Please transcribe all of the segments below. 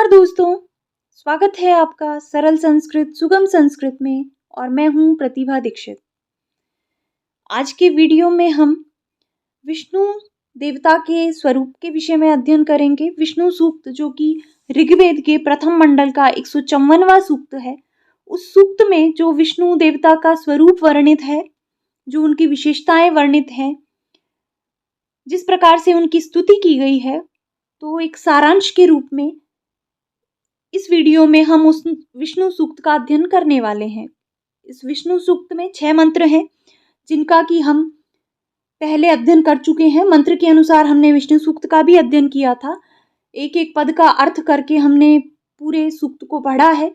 नमस्कार दोस्तों, स्वागत है आपका सरल संस्कृत सुगम संस्कृत में और मैं हूँ प्रतिभा दीक्षित। आज के वीडियो में हम विष्णु देवता के स्वरूप के विषय में अध्ययन करेंगे। विष्णु सूक्त जो कि ऋग्वेद के प्रथम मंडल का 154वां सूक्त है, उस सूक्त में जो विष्णु देवता का स्वरूप वर्णित है, जो उनकी विशेषताएं वर्णित हैं, जिस प्रकार से उनकी स्तुति की गई है, तो एक सारांश के रूप में इस वीडियो में हम उस विष्णु सूक्त का अध्ययन करने वाले हैं। इस विष्णु सूक्त में 6 मंत्र हैं, जिनका कि हम पहले अध्ययन कर चुके हैं। मंत्र के अनुसार हमने विष्णु सूक्त का भी अध्ययन किया था। एक एक पद का अर्थ करके हमने पूरे सूक्त को पढ़ा है।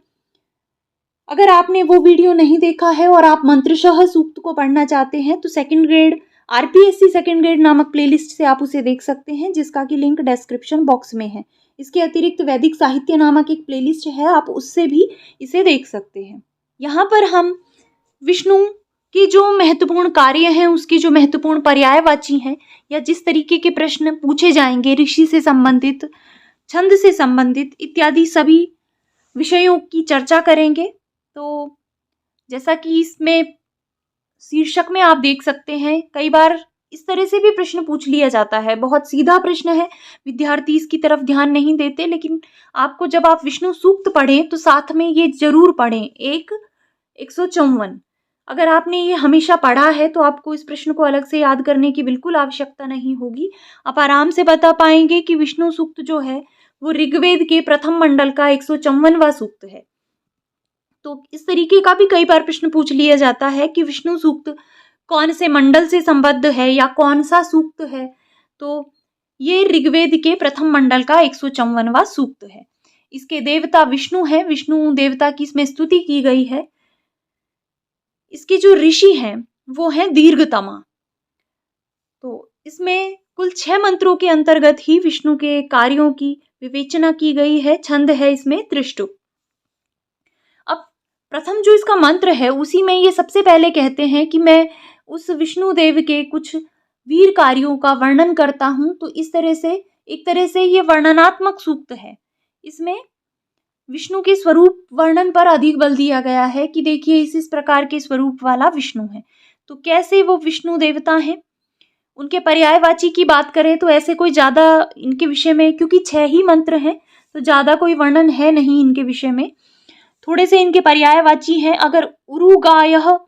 अगर आपने वो वीडियो नहीं देखा है और आप मंत्रशः सूक्त को पढ़ना चाहते हैं तो second grade RPSC second grade नामक प्लेलिस्ट से आप उसे देख सकते हैं, जिसका कि लिंक डिस्क्रिप्शन बॉक्स में है। इसके अतिरिक्त वैदिक साहित्य नामक एक प्लेलिस्ट है, आप उससे भी इसे देख सकते हैं। यहाँ पर हम विष्णु के जो महत्वपूर्ण कार्य हैं, उसकी जो महत्वपूर्ण पर्यायवाची हैं, या जिस तरीके के प्रश्न पूछे जाएंगे ऋषि से संबंधित, छंद से संबंधित इत्यादि सभी विषयों की चर्चा करेंगे। तो जैसा कि इसमें शीर्षक में आप देख सकते हैं, कई बार इस तरह से भी प्रश्न पूछ लिया जाता है। बहुत सीधा प्रश्न है, विद्यार्थी इसकी तरफ ध्यान नहीं देते, लेकिन आपको जब आप विष्णु सूक्त पढ़ें तो साथ में ये जरूर पढ़ें। 154 अगर आपने ये हमेशा पढ़ा है तो आपको इस प्रश्न को अलग से याद करने की बिल्कुल आवश्यकता नहीं होगी। आप आराम से बता पाएंगे कि विष्णु सूक्त जो है वो ऋग्वेद के प्रथम मंडल का 154वां सूक्त है। तो इस तरीके का भी कई बार प्रश्न पूछ लिया जाता है कि विष्णु सूक्त कौन से मंडल से संबद्ध है या कौन सा सूक्त है। तो ये ऋग्वेद के प्रथम मंडल का 154वां सूक्त है। इसके देवता विष्णु है, विष्णु देवता की इसमें स्तुति की गई है। इसके जो ऋषि हैं वो हैं दीर्घतमा। तो इसमें कुल 6 मंत्रों के अंतर्गत ही विष्णु के कार्यों की विवेचना की गई है। छंद है इसमें त्रिष्टुप। अब प्रथम जो इसका मंत्र है उसी में ये सबसे पहले कहते हैं कि मैं उस विष्णु देव के कुछ वीर कार्यों का वर्णन करता हूं। तो इस तरह से एक तरह से ये वर्णनात्मक सूक्त है। इसमें विष्णु के स्वरूप वर्णन पर अधिक बल दिया गया है कि देखिए इस प्रकार के स्वरूप वाला विष्णु है। तो कैसे वो विष्णु देवता हैं, उनके पर्यायवाची की बात करें तो ऐसे कोई ज्यादा इनके विषय में, क्योंकि 6 ही मंत्र हैं तो ज्यादा कोई वर्णन है नहीं इनके विषय में। थोड़े से इनके पर्यायवाची हैं। अगर उरुगायः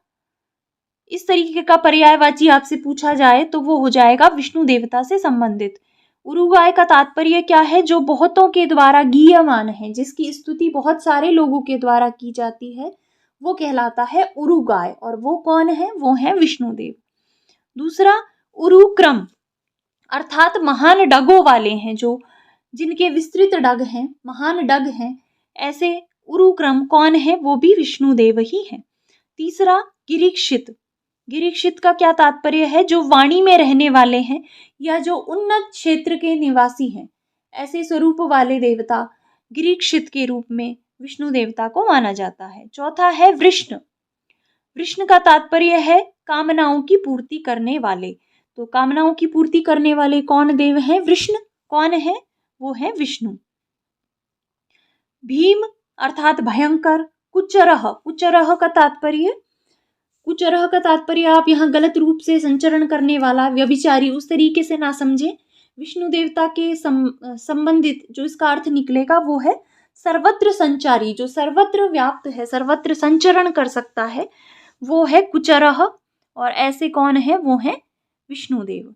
इस तरीके का पर्यायवाची आपसे पूछा जाए तो वो हो जाएगा विष्णु देवता से संबंधित। उरुगाय का तात्पर्य क्या है? जो बहुतों के द्वारा गीयमान है, जिसकी स्तुति बहुत सारे लोगों के द्वारा की जाती है, वो कहलाता है उरुगाय। और वो कौन है? वो है विष्णुदेव। दूसरा उरुक्रम, अर्थात महान डगों वाले हैं, जो जिनके विस्तृत डग हैं, महान डग हैं, ऐसे उरुक्रम कौन है? वो भी विष्णुदेव ही है। तीसरा गिरीक्षित। गिरीक्षित का क्या तात्पर्य है? जो वाणी में रहने वाले हैं या जो उन्नत क्षेत्र के निवासी हैं, ऐसे स्वरूप वाले देवता गिरीक्षित के रूप में विष्णु देवता को माना जाता है। चौथा है वृष्ण। वृष्ण का तात्पर्य है कामनाओं की पूर्ति करने वाले। तो कामनाओं की पूर्ति करने वाले कौन देव हैं? वृष्ण। कौन है? वो है विष्णु। भीम अर्थात भयंकर। कुचरह, कुचरह का तात्पर्य, कुचरह का तात्पर्य आप यहाँ गलत रूप से संचरण करने वाला, व्यभिचारी, उस तरीके से ना समझे। विष्णु देवता के संबंधित जो इसका अर्थ निकलेगा वो है सर्वत्र संचारी, जो सर्वत्र व्याप्त है, सर्वत्र संचरण कर सकता है, वो है कुचरह। और ऐसे कौन है? वो है विष्णुदेव।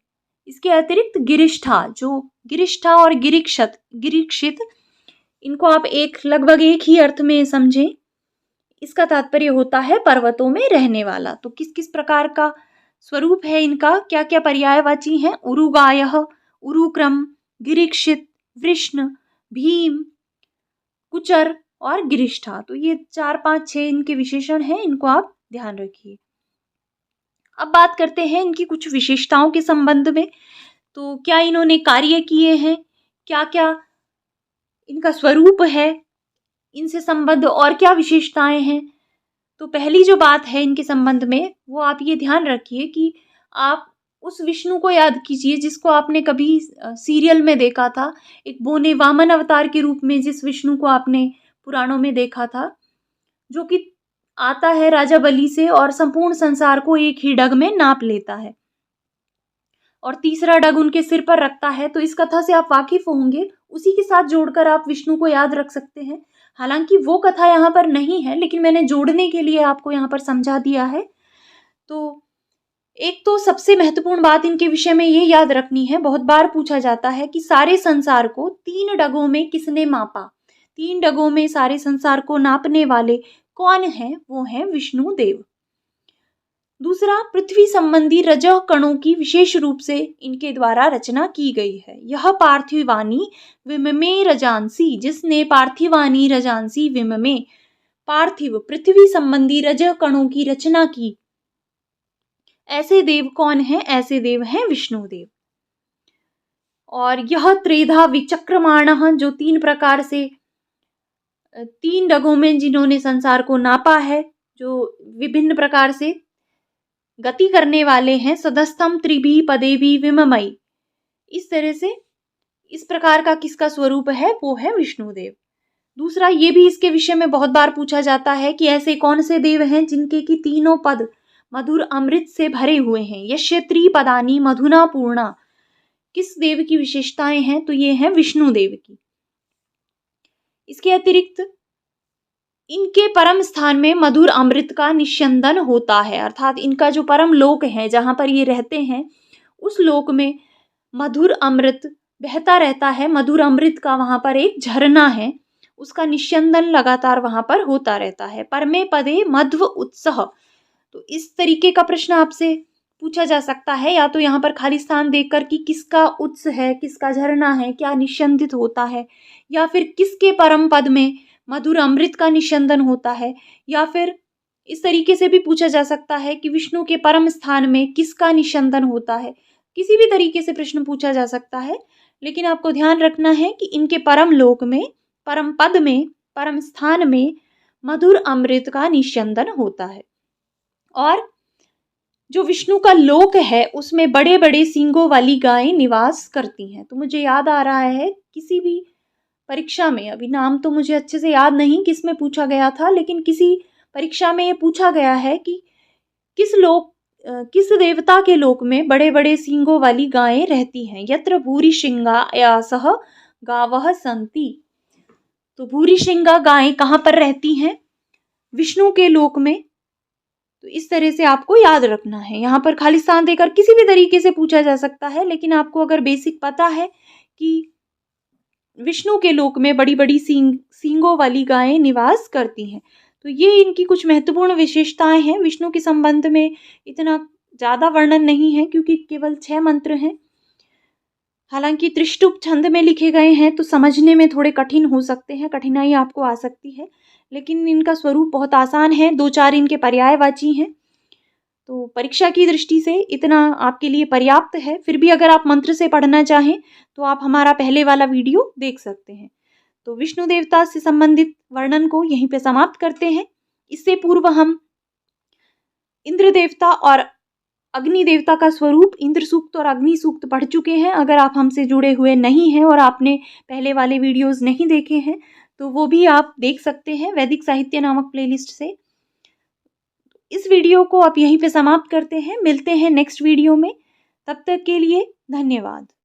इसके अतिरिक्त गिरिष्ठा, जो गिरिष्ठा और गिरीक्षित, इनको आप लगभग एक ही अर्थ में समझें। इसका तात्पर्य होता है पर्वतों में रहने वाला। तो किस किस प्रकार का स्वरूप है इनका, क्या क्या पर्यायवाची हैं? उरुगायः, उरुक्रम, गिरीक्षित, वृष्ण, भीम, कुचर और गिरिष्ठा। तो ये 4 5 6 इनके विशेषण हैं, इनको आप ध्यान रखिए। अब बात करते हैं इनकी कुछ विशेषताओं के संबंध में। तो क्या इन्होंने कार्य किए हैं, क्या क्या इनका स्वरूप है, इनसे संबद्ध और क्या विशेषताएं हैं। तो पहली जो बात है इनके संबंध में, वो आप ये ध्यान रखिए कि आप उस विष्णु को याद कीजिए जिसको आपने कभी सीरियल में देखा था, एक बोने वामन अवतार के रूप में जिस विष्णु को आपने पुराणों में देखा था, जो कि आता है राजा बलि से और संपूर्ण संसार को एक ही डग में नाप लेता है और तीसरा डग उनके सिर पर रखता है। तो इस कथा से आप वाकिफ होंगे, उसी के साथ जोड़कर आप विष्णु को याद रख सकते हैं। हालांकि वो कथा यहाँ पर नहीं है, लेकिन मैंने जोड़ने के लिए आपको यहाँ पर समझा दिया है। तो एक तो सबसे महत्वपूर्ण बात इनके विषय में ये याद रखनी है, बहुत बार पूछा जाता है कि सारे संसार को 3 डगों में किसने मापा। 3 डगों में सारे संसार को नापने वाले कौन हैं? वो हैं विष्णु देव। दूसरा, पृथ्वी संबंधी रजः कणों की विशेष रूप से इनके द्वारा रचना की गई है। यह पार्थिवानी विममे रजांसी, जिसने पार्थिवानी रजांसी विममे, पार्थिव पृथ्वी संबंधी रजः कणों की रचना की, ऐसे देव कौन हैं? ऐसे देव हैं विष्णु देव। और यह त्रेधा विचक्रमाणः, जो 3 प्रकार से 3 डगों में जिन्होंने संसार को नापा है, जो विभिन्न प्रकार से गति करने वाले हैं, सदस्थम त्रिभी पदेवी विममयी, इस तरह से इस प्रकार का किसका स्वरूप है? वो है विष्णुदेव। दूसरा, ये भी इसके विषय में बहुत बार पूछा जाता है कि ऐसे कौन से देव हैं जिनके की तीनों पद मधुर अमृत से भरे हुए हैं। यस्य त्रिपदानि मधुना पूर्णा, किस देव की विशेषताएं हैं? तो ये हैं विष्णु देव की। इसके अतिरिक्त इनके परम स्थान में मधुर अमृत का निस्यंदन होता है, अर्थात इनका जो परम लोक है जहां पर ये रहते हैं, उस लोक में मधुर अमृत बहता रहता है। मधुर अमृत का वहां पर एक झरना है, उसका निस्यंदन लगातार वहां पर होता रहता है। परमे पदे मध्व उत्सह, तो इस तरीके का प्रश्न आपसे पूछा जा सकता है, या तो यहाँ पर खाली स्थान देखकर कि किसका उत्स है, किसका झरना है, क्या निस्यंदित होता है, या फिर किसके परम पद में मधुर अमृत का निस्यंदन होता है, या फिर इस तरीके से भी पूछा जा सकता है कि विष्णु के परम स्थान में किसका निस्यंदन होता है। किसी भी तरीके से प्रश्न पूछा जा सकता है, लेकिन आपको ध्यान रखना है कि इनके परम लोक में, परम पद में, परम स्थान में मधुर अमृत का निस्यंदन होता है। और जो विष्णु का लोक है उसमें बड़े बड़े सींगों वाली गायें निवास करती हैं। तो मुझे याद आ रहा है किसी भी परीक्षा में, अभी नाम तो मुझे अच्छे से याद नहीं किस में पूछा गया था, लेकिन किसी परीक्षा में ये पूछा गया है कि किस देवता के लोक में बड़े बड़े सींगों वाली गायें रहती हैं। यत्र भूरि श्रृंगायासह गावः सन्ति, तो भूरि श्रृंगा गायें कहाँ पर रहती हैं? विष्णु के लोक में। तो इस तरह से आपको याद रखना है। यहाँ पर खाली स्थान देकर किसी भी तरीके से पूछा जा सकता है, लेकिन आपको अगर बेसिक पता है कि विष्णु के लोक में बड़ी बड़ी सींगों वाली गायें निवास करती हैं, तो ये इनकी कुछ महत्वपूर्ण विशेषताएं हैं। विष्णु के संबंध में इतना ज़्यादा वर्णन नहीं है क्योंकि केवल 6 मंत्र हैं। हालांकि त्रिष्टुप छंद में लिखे गए हैं तो समझने में थोड़े कठिन हो सकते हैं, कठिनाई आपको आ सकती है, लेकिन इनका स्वरूप बहुत आसान है। 2-4 इनके पर्यायवाची हैं, तो परीक्षा की दृष्टि से इतना आपके लिए पर्याप्त है। फिर भी अगर आप मंत्र से पढ़ना चाहें तो आप हमारा पहले वाला वीडियो देख सकते हैं। तो विष्णु देवता से संबंधित वर्णन को यहीं पे समाप्त करते हैं। इससे पूर्व हम इंद्र देवता और अग्नि देवता का स्वरूप, इंद्र सूक्त और अग्नि सूक्त पढ़ चुके हैं। अगर आप हमसे जुड़े हुए नहीं हैं और आपने पहले वाले वीडियोस नहीं देखे हैं तो वो भी आप देख सकते हैं वैदिक साहित्य नामक प्लेलिस्ट से। इस वीडियो को आप यहीं पे समाप्त करते हैं, मिलते हैं नेक्स्ट वीडियो में। तब तक के लिए धन्यवाद।